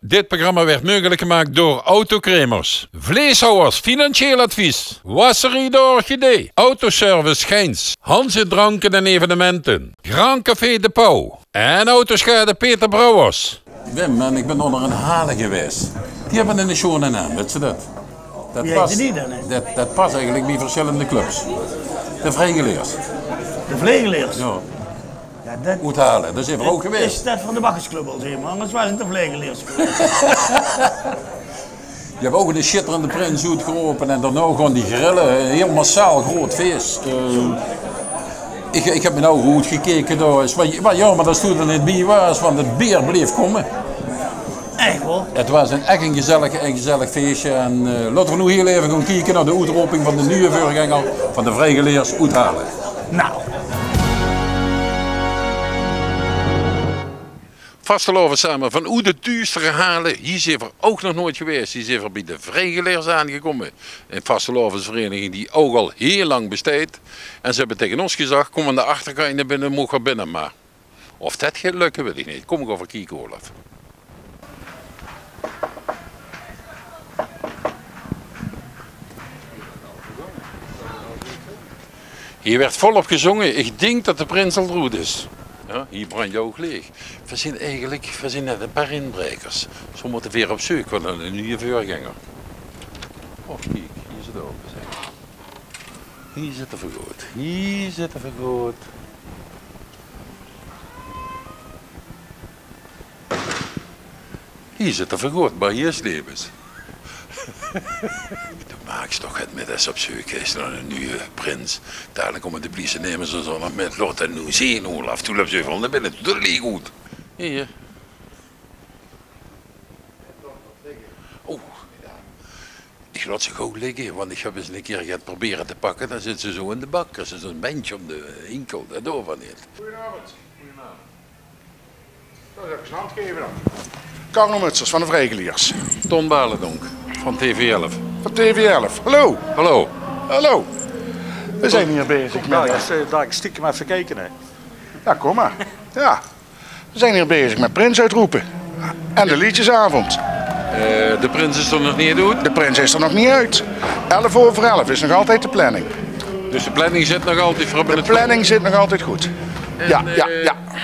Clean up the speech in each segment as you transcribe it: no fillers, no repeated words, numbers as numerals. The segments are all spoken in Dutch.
Dit programma werd mogelijk gemaakt door Autokremers, Vleeshouwers Financieel Advies, Wasserie de Orchidee, Autoservice Geins, Hanze Dranken en Evenementen, Grand Café De Pauw en Autoschade Peter Brouwers. Wim, en ik ben onder een halen geweest. Die hebben een schone naam, weet je dat? Dat past eigenlijk bij verschillende clubs. De Vrijgeleers. De Vlegeleers? Ja. Ja, dat Uithalen, dat is even ook geweest. Is dat van de bakkersclub al, zeg maar, anders was het de Vlegeleers. Je hebt ook een schitterende Prins uitgeroepen en daarna gewoon die grillen, een heel massaal groot feest. Ik heb me nou goed gekeken door, maar ja, maar dat stond er niet bij was, want het bier bleef komen. Echt wel? Het was echt een gezellig feestje en laten we nu heel even gaan kijken naar de uitroeping van de nieuwe voorganger van de Vrijgeleers Uithalen. Nou. Vastgelopen samen van hoe de duurstere halen, hier is er ook nog nooit geweest. Hier is er bij de Vrijgeleers aangekomen. Een vastelovensvereniging die ook al heel lang bestaat. En ze hebben tegen ons gezegd, kom aan de achterkant naar binnen, mogen we binnen. Maar of dat gaat lukken, weet ik niet. Kom ik over kijken, Olaf. Hier werd volop gezongen. Ik denk dat de prins al rood is. Ja, hier brand je ook leeg. We zijn net een paar inbrekers. Zo moeten we weer op zoek naar een nieuwe voorganger. Oh kijk, hier zit open. Zeg. Hier zit er vergoed. Hier zit er vergoed. Hier zit er vergoed, maar hier is levens. Dan maak je toch het met eens op zoek is naar een nieuwe prins. Dadelijk komen de politie nemen ze zo nog met lot en nu zien Olaf. Toen heb ze van naar binnen, dat ligt goed. Hier. Oh. Ik laat ze gauw liggen, want ik heb eens een keer gaan proberen te pakken. Dan zit ze zo in de bak. Er is een bandje om de inkel, dat over niet. Goedenavond. Goedenavond. Dat is even een hand geven dan. Carlo Mutsers van de Vrijgeleers. Ton Balendonk van TV11. Van TV11. Hallo. Hallo. Hallo. We zijn hier bezig met... Daar ik stiekem even gekeken hè. Ja, kom maar. Ja. We zijn hier bezig met Prins uitroepen. En de liedjesavond. De prins is er nog niet uit? De Prins is er nog niet uit. 11:11 is nog altijd de planning. Dus de planning zit nog altijd voor De planning zit nog altijd goed. Ja.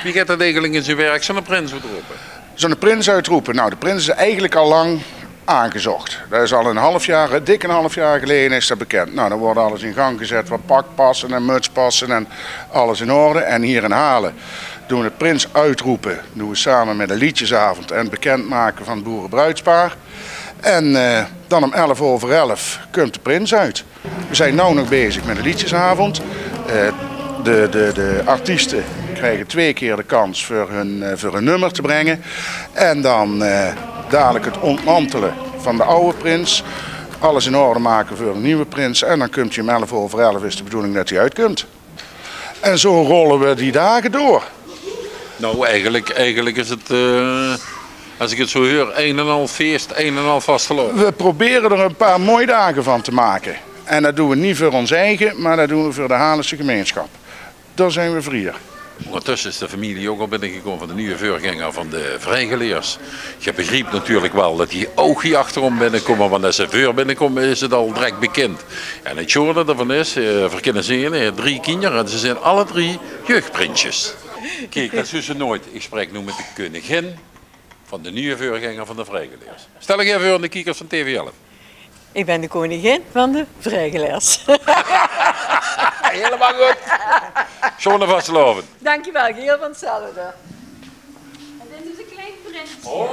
Wie gaat dat eigenlijk in zijn werk? Zo'n prins uitroepen? Zo'n Prins uitroepen. Nou, de Prins is eigenlijk al lang aangezocht. Dat is al dik een half jaar geleden is dat bekend. Nou, dan wordt alles in gang gezet, wat pakpassen en mutspassen en alles in orde. En hier in Halen doen we de Prins uitroepen. Doen we samen met een liedjesavond en bekendmaken van het boerenbruidspaar. En dan om 11:11 komt de Prins uit. We zijn nu nog bezig met de liedjesavond. De artiesten krijgen 2 keer de kans voor hun nummer te brengen. En dan dadelijk het ontmantelen van de oude prins. Alles in orde maken voor een nieuwe prins. En dan komt hij om 11:11 is de bedoeling dat hij uitkomt. En zo rollen we die dagen door. Nou, eigenlijk is het, als ik het zo hoor, een en al feest, een en al vastgelopen. We proberen er een paar mooie dagen van te maken. En dat doen we niet voor ons eigen, maar dat doen we voor de Halense gemeenschap. Daar zijn we voor hier. Ondertussen is de familie ook al binnengekomen van de nieuwe voorganger van de Vrijgeleers. Je begrijpt natuurlijk wel dat die ook hier achterom binnenkomen, want als ze voor binnenkomen is het al direct bekend. En het schoone daarvan is, verkennen ze 3 kinderen en ze zijn alle 3 jeugdprinsjes. Kijk, dat is ze nooit. Ik spreek nu met de koningin van de nieuwe voorganger van de Vrijgeleers. Stel ik even voor aan de kijkers van TV11. Ik ben de koningin van de Vrijgeleers. Helemaal goed. Schoon vastgelopen. Dankjewel, heel van hetzelfde. En dit is een klein prinsje. Oh.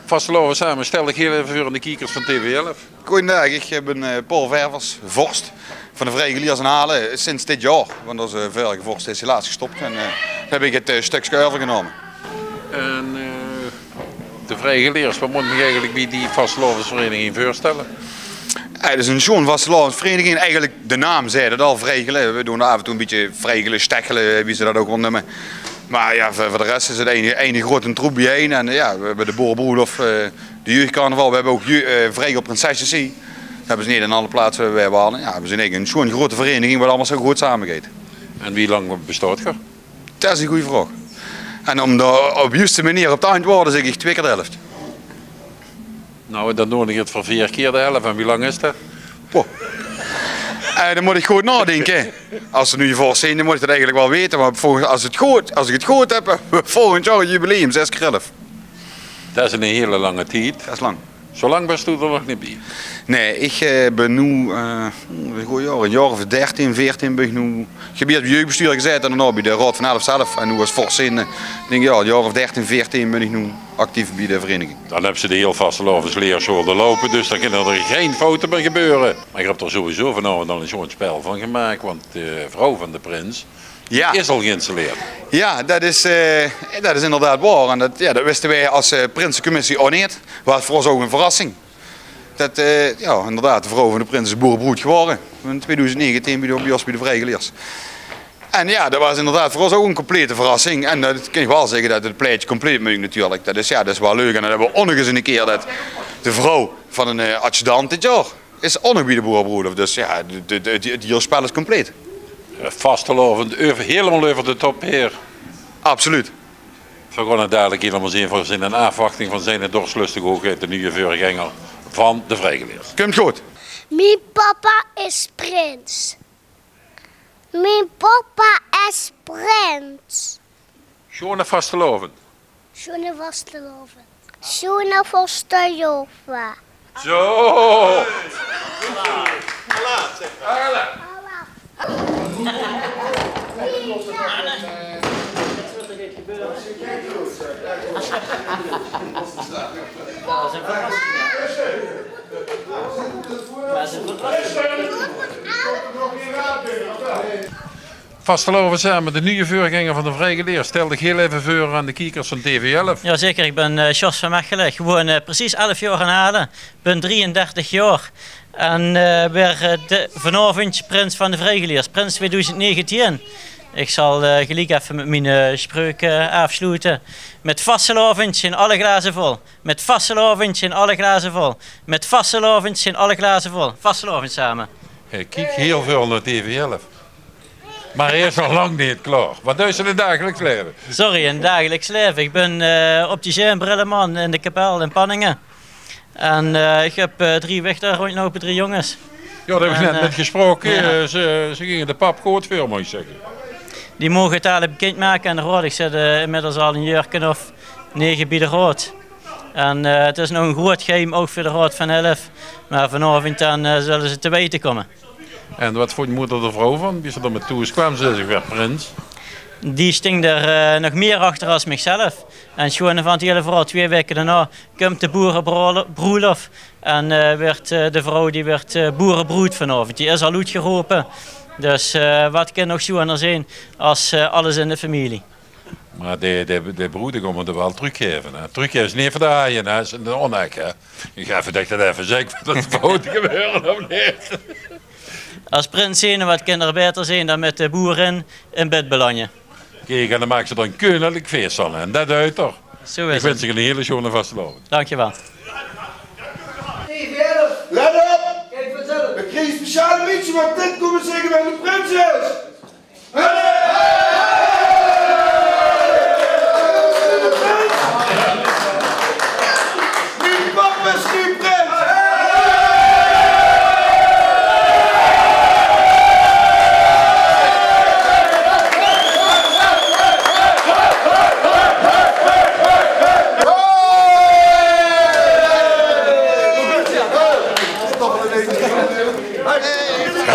Vastgelopen samen, stel ik heel even voor aan de kijkers van TV11. Goedendag, ik ben Paul Ververs, vorst van de Vrijgeleers in Halen sinds dit jaar. Want onze vorige vorst is helaas gestopt en heb ik het stukje overgenomen. En de Vrijgeleers, wat moet ik eigenlijk bij die vastgelovensvereniging voorstellen? Het is een schoon vastelovensvereniging. Eigenlijk de naam zei het al, Vrijgelen. We doen af en toe een beetje Vrijgelen, stekkelen, wie ze dat ook wel noemen. Maar ja, voor de rest is het een grote troep bijeen. En ja, we hebben de Boerenbroedhof, de jeugdcarnaval, we hebben ook Vrijgel Prinsessensie. Dat hebben ze niet in alle plaatsen waar wij waren. Ja, we zijn eigenlijk een schoon grote vereniging waar allemaal zo goed samengaat. En wie lang bestaat je? Dat is een goede vraag. En om daar op de juiste manier op te antwoorden zeg ik 2 keer de helft. Nou, dan nodig ik het voor 4 keer de helft. En wie lang is dat? Poh. Dan moet ik goed nadenken. Als ze nu je voorzien, dan moet ik dat eigenlijk wel weten. Maar als ik het goed heb, volgend jaar jubileum 6 keer 11. Dat is een hele lange tijd. Dat is lang. Zo lang ben je er nog niet bij. Nee, ik ben nu een jaar of 13, 14 ben ik nu gebied op jeugdbestuur gezet en dan bij de Raad van 11 zelf. En nu was voorzien, denk ja, een jaar of 13, 14 ben ik nu actief bij de vereniging. Dan hebben ze de heel vastelovens leerscholen lopen, dus dan kunnen er geen fouten meer gebeuren. Maar ik heb er sowieso vanavond al zo'n spel van gemaakt, want de vrouw van de prins is al geïnstalleerd. Ja, dat is inderdaad waar. En dat wisten wij als Prinsencommissie ook niet. Was voor ons ook een verrassing. Dat inderdaad de vrouw van de prins is boerenbroed geworden. In 2019 bij ons bij de vrijgeleers. En ja, dat was inderdaad voor ons ook een complete verrassing. En dat kan ik wel zeggen dat het pleitje compleet moet natuurlijk. Dat is wel leuk. En dan hebben we ook nog eens een keer dat de vrouw van een adjudant dit jaar is ook nog bij de boerenbroed. Dus ja, het hele spel is compleet. Vastelovend, helemaal over de top heer. Absoluut. We gaan het dadelijk helemaal zien voor zijn afwachting van zijn dorpslustige hoogheid, de nieuwe voorganger van de vrijgeleers. Komt goed. Mijn papa is prins. Mijn papa is prins. Schoon vastelovend. Schoon vastelovend. Schoon vastelovend. Zo! Vasteloven samen, de nieuwe voorganger van de vrijgeleers. Stel ik heel even voor aan de kijkers van TV11. Jazeker, ik ben Jos van Mechelen. Ik woon precies 11 jaar in Aden. Ik ben 33 jaar. En weer vanavond prins van de vrijgeleers, prins 2019. Ik zal gelijk even met mijn spreuk afsluiten. Met vastelovend zijn alle glazen vol. Met vastelovend zijn alle glazen vol. Met vastelovend zijn alle glazen vol. Vastelovend samen. Ik kijk heel veel naar TV11. Maar hij is nog lang niet klaar. Wat doe je in het dagelijks leven? Sorry, in het dagelijks leven. Ik ben opticien Brilleman in de kapel in Panningen. En ik heb 3 weg rondlopen, 3 jongens. Ja, daar heb ik net met gesproken. Ja. Ze gingen de pap goed voor, moet je zeggen. Die mogen het eigenlijk bekendmaken aan de raad. Ik zit inmiddels al een jaar of 9 bij de raad. En het is nog een groot geheim, ook voor de raad van 11. Maar vanavond dan zullen ze te weten komen. En wat vond je moeder de vrouw van? Wie ze er met toe is kwam, ze weer prins. Die sting er nog meer achter als mijzelf. En gewoon van het hele verhaal, 2 weken daarna komt de boerenbroelof. En werd de vrouw die werd boerenbroed vanavond. Die is al uitgeroepen. Dus wat kan nog zo zijn als alles in de familie. Maar de broeder komen er wel teruggeven. Teruggeven is niet verdaaien, dat is een onek. Ik ga even dat je dat even zegt, dat het fouten gebeuren of niet. Als prins zijn, wat kan er beter zijn dan met de boeren in bed belanden. Kijk, en dan maken ze er een koninklijk feest van. En dat uit toch. Zo is ik wens je een hele schone vastelovend. Dankjewel. Let op! We krijgen speciale liedje wat dit komen zeggen bij de prinses! Mijn papa is nu prins!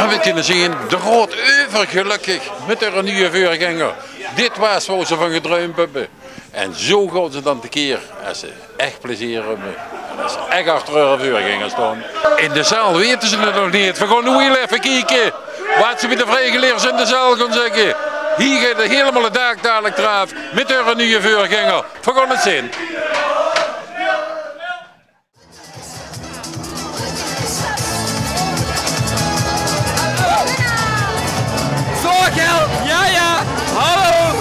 We kunnen zien, de rood gelukkig met een nieuwe voorganger. Dit was waar ze van gedroomd hebben. En zo gaan ze dan tekeer als ze echt plezier hebben. En als ze echt achter hun voorganger staan. In de zaal weten ze het nog niet. We gaan nu heel even kijken wat ze met de vrijgeleers in de zaal gaan zeggen. Hier gaat het helemaal de dag dadelijk eraf met hun nieuwe voorganger. We gaan het zien. Ja, ja, hallo!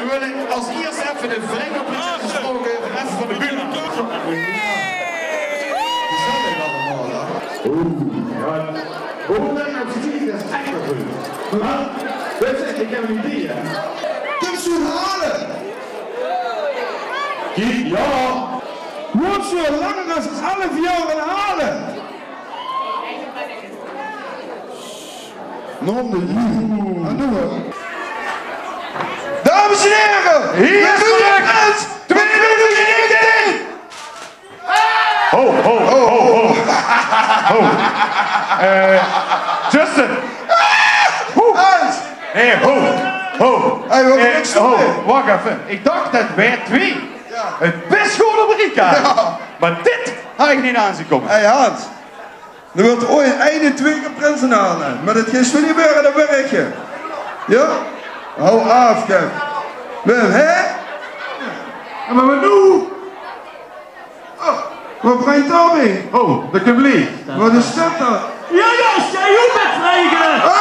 Wil ik als eerst even de vrijgeleers gesproken even van de bühne. Hoe lang nou gezien, dat is echt wel goed. Maar, weet je, ik heb een idee, hè. Kun je halen? Ja. Wordt zo langer als 11 jaar halen. Nog niet. Dames en heren, hier is het 2019! Ho, ho, ho, ho. Ho. Justin. Hey, ho, ho. Ho, wacht even. Ik dacht dat wij twee het best goed op elkaar hadden. Maar dit had ik niet aan zien komen. Hey Hans, er wordt ooit 21 prinsen halen. Maar dat gaat niet gebeuren, dat werk je. Ja? Hou af, kijk. Wim, hè? Maar wat nu? Oh, wat brengt dat mee? Oh, dat kan blijven. Wat is dat dan? Ja, ja, jij ook met regelen!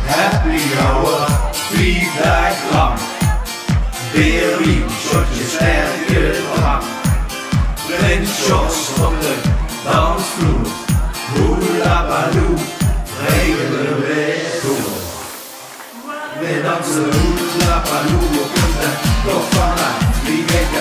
Happy hour, 3 dagen lang. Beerwien, shotje sterke drank. Prins Jos op de dansvloer. Hula baloo, regelen we door. We dansen hula baloo op de top vanaf. Wie weet